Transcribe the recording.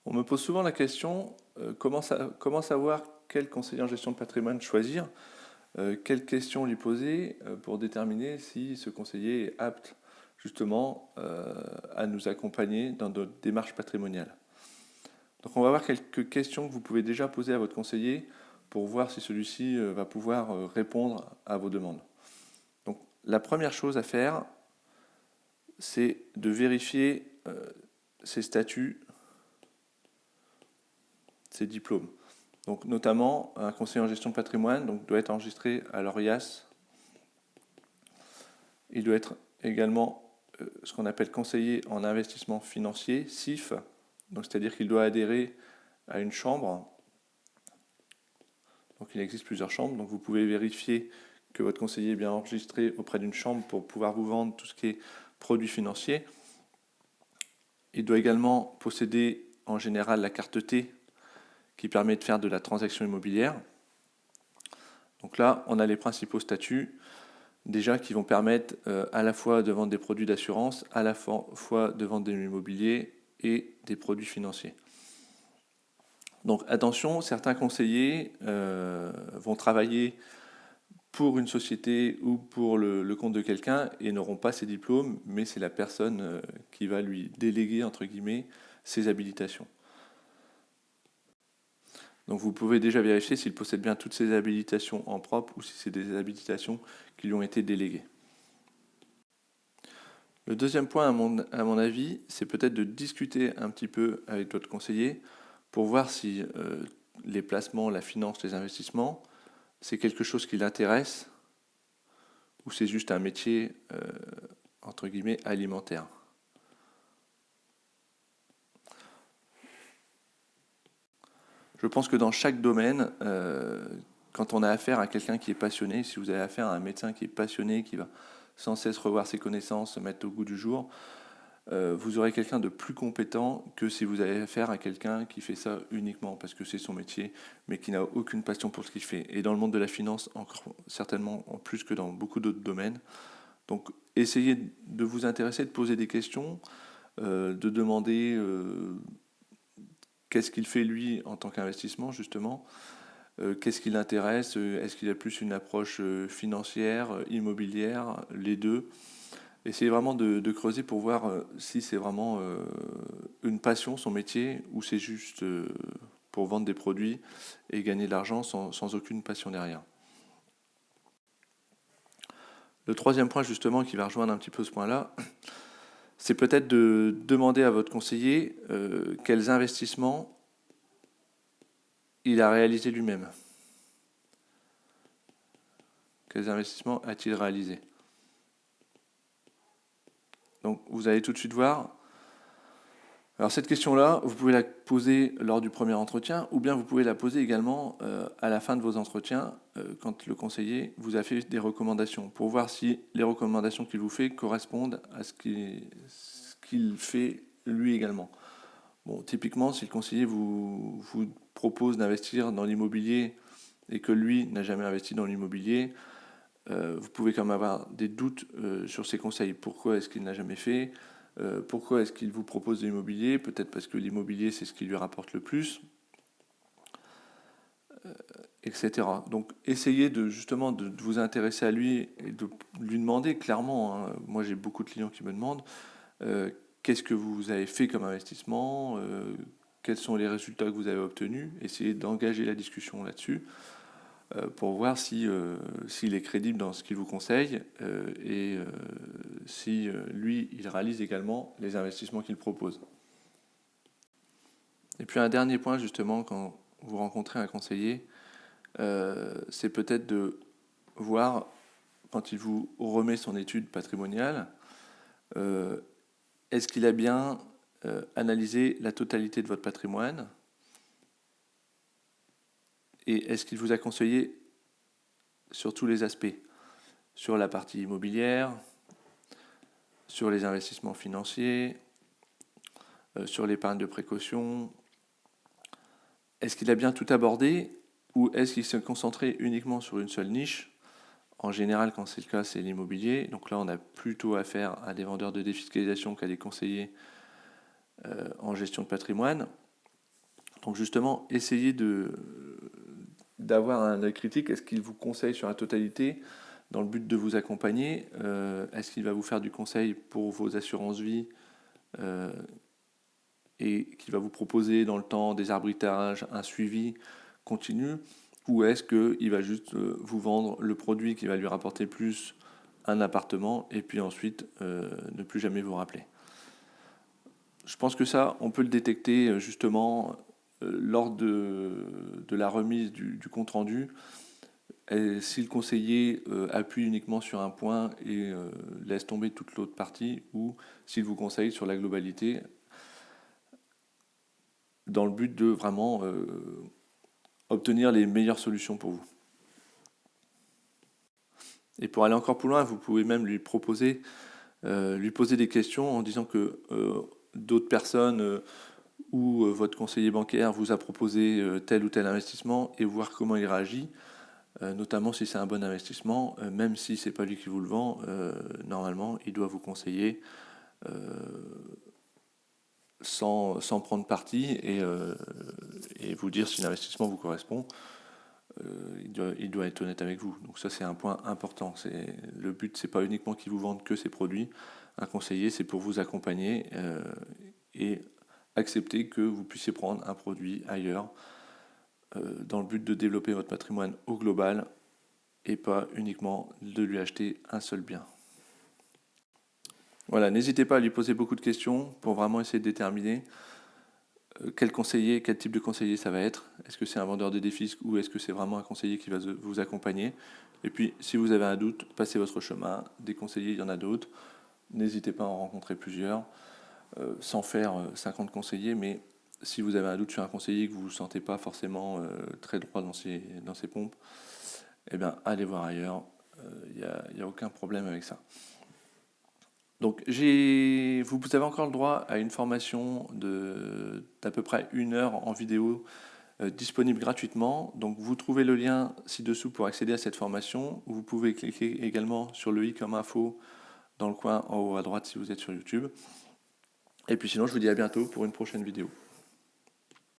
On me pose souvent la question, comment savoir quel conseiller en gestion de patrimoine choisir, quelles questions lui poser pour déterminer si ce conseiller est apte justement à nous accompagner dans notre démarche patrimoniale. Donc on va voir quelques questions que vous pouvez déjà poser à votre conseiller pour voir si celui-ci va pouvoir répondre à vos demandes. Donc la première chose à faire, c'est de vérifier ses statuts, ses diplômes. Donc notamment, un conseiller en gestion de patrimoine doit être enregistré à l'ORIAS. Il doit être également ce qu'on appelle conseiller en investissement financier, CIF, c'est-à-dire qu'il doit adhérer à une chambre. Donc il existe plusieurs chambres, donc vous pouvez vérifier que votre conseiller est bien enregistré auprès d'une chambre pour pouvoir vous vendre tout ce qui est produits financiers. Il doit également posséder en général la carte T qui permet de faire de la transaction immobilière. Donc là, on a les principaux statuts déjà qui vont permettre à la fois de vendre des produits d'assurance, à la fois de vendre de l'immobilier et des produits financiers. Donc attention, certains conseillers vont travailler pour une société ou pour le compte de quelqu'un et n'auront pas ses diplômes, mais c'est la personne qui va lui déléguer, entre guillemets, ses habilitations. Donc vous pouvez déjà vérifier s'il possède bien toutes ses habilitations en propre ou si c'est des habilitations qui lui ont été déléguées. Le deuxième point, à mon avis, c'est peut-être de discuter un petit peu avec votre conseiller pour voir si les placements, la finance, les investissements, c'est quelque chose qui l'intéresse ou c'est juste un métier, entre guillemets, alimentaire. Je pense que dans chaque domaine, quand on a affaire à quelqu'un qui est passionné, si vous avez affaire à un médecin qui est passionné, qui va sans cesse revoir ses connaissances, se mettre au goût du jour, vous aurez quelqu'un de plus compétent que si vous avez affaire à quelqu'un qui fait ça uniquement parce que c'est son métier, mais qui n'a aucune passion pour ce qu'il fait. Et dans le monde de la finance, encore certainement en plus que dans beaucoup d'autres domaines. Donc essayez de vous intéresser, de poser des questions, de demander qu'est-ce qu'il fait lui en tant qu'investissement justement, qu'est-ce qui l'intéresse, est-ce qu'il a plus une approche financière, immobilière, les deux. Essayez vraiment de creuser pour voir si c'est vraiment une passion, son métier, ou c'est juste pour vendre des produits et gagner de l'argent sans aucune passion derrière. Le troisième point justement qui va rejoindre un petit peu ce point-là, c'est peut-être de demander à votre conseiller quels investissements il a réalisé lui-même. Quels investissements a-t-il réalisé? Donc vous allez tout de suite voir. Alors cette question-là, vous pouvez la poser lors du premier entretien ou bien vous pouvez la poser également à la fin de vos entretiens quand le conseiller vous a fait des recommandations pour voir si les recommandations qu'il vous fait correspondent à ce qu'il fait lui également. Bon, typiquement, si le conseiller vous propose d'investir dans l'immobilier et que lui n'a jamais investi dans l'immobilier, vous pouvez quand même avoir des doutes sur ses conseils. Pourquoi est-ce qu'il n'a jamais fait ? Pourquoi est-ce qu'il vous propose de l'immobilier? Peut-être parce que l'immobilier, c'est ce qui lui rapporte le plus, etc. Donc, essayez justement de vous intéresser à lui et de lui demander clairement. Moi, j'ai beaucoup de clients qui me demandent qu'est-ce que vous avez fait comme investissement, quels sont les résultats que vous avez obtenus. Essayez d'engager la discussion là-dessus pour voir s'il est crédible dans ce qu'il vous conseille et si lui, il réalise également les investissements qu'il propose. Et puis un dernier point, justement, quand vous rencontrez un conseiller, c'est peut-être de voir, quand il vous remet son étude patrimoniale, est-ce qu'il a bien analysé la totalité de votre patrimoine et est-ce qu'il vous a conseillé sur tous les aspects, sur la partie immobilière, sur les investissements financiers, sur l'épargne de précaution. Est-ce qu'il a bien tout abordé ou est-ce qu'il s'est concentré uniquement sur une seule niche? En général, quand c'est le cas, c'est l'immobilier. Donc là, on a plutôt affaire à des vendeurs de défiscalisation qu'à des conseillers en gestion de patrimoine. Donc justement, essayez d'avoir un œil critique. Est-ce qu'il vous conseille sur la totalité dans le but de vous accompagner? Est-ce qu'il va vous faire du conseil pour vos assurances vie et qu'il va vous proposer dans le temps des arbitrages, un suivi continu? Ou est-ce qu'il va juste vous vendre le produit qui va lui rapporter plus un appartement et puis ensuite ne plus jamais vous rappeler? Je pense que ça, on peut le détecter justement lors de la remise du compte-rendu. Si le conseiller appuie uniquement sur un point et laisse tomber toute l'autre partie, ou s'il vous conseille sur la globalité, dans le but de vraiment obtenir les meilleures solutions pour vous. Et pour aller encore plus loin, vous pouvez même lui poser des questions en disant que d'autres personnes ou votre conseiller bancaire vous a proposé tel ou tel investissement et voir comment il réagit, notamment si c'est un bon investissement, même si c'est pas lui qui vous le vend, normalement il doit vous conseiller sans prendre parti et vous dire si l'investissement vous correspond. Il doit être honnête avec vous. Donc ça, c'est un point important. Le but, c'est pas uniquement qu'il vous vende que ses produits. Un conseiller, c'est pour vous accompagner et accepter que vous puissiez prendre un produit ailleurs dans le but de développer votre patrimoine au global et pas uniquement de lui acheter un seul bien. Voilà, n'hésitez pas à lui poser beaucoup de questions pour vraiment essayer de déterminer quel type de conseiller ça va être. Est-ce que c'est un vendeur de fisc ou est-ce que c'est vraiment un conseiller qui va vous accompagner? Et puis, si vous avez un doute, passez votre chemin. Des conseillers, il y en a d'autres. N'hésitez pas à en rencontrer plusieurs, sans faire 50 conseillers, mais si vous avez un doute sur un conseiller que vous ne vous sentez pas forcément très droit dans ses pompes, eh bien, allez voir ailleurs. Il n'y a aucun problème avec ça. Donc vous avez encore le droit à une formation d'à peu près 1 heure en vidéo disponible gratuitement. Donc vous trouvez le lien ci-dessous pour accéder à cette formation. Vous pouvez cliquer également sur le i comme info dans le coin en haut à droite si vous êtes sur YouTube. Et puis sinon, je vous dis à bientôt pour une prochaine vidéo.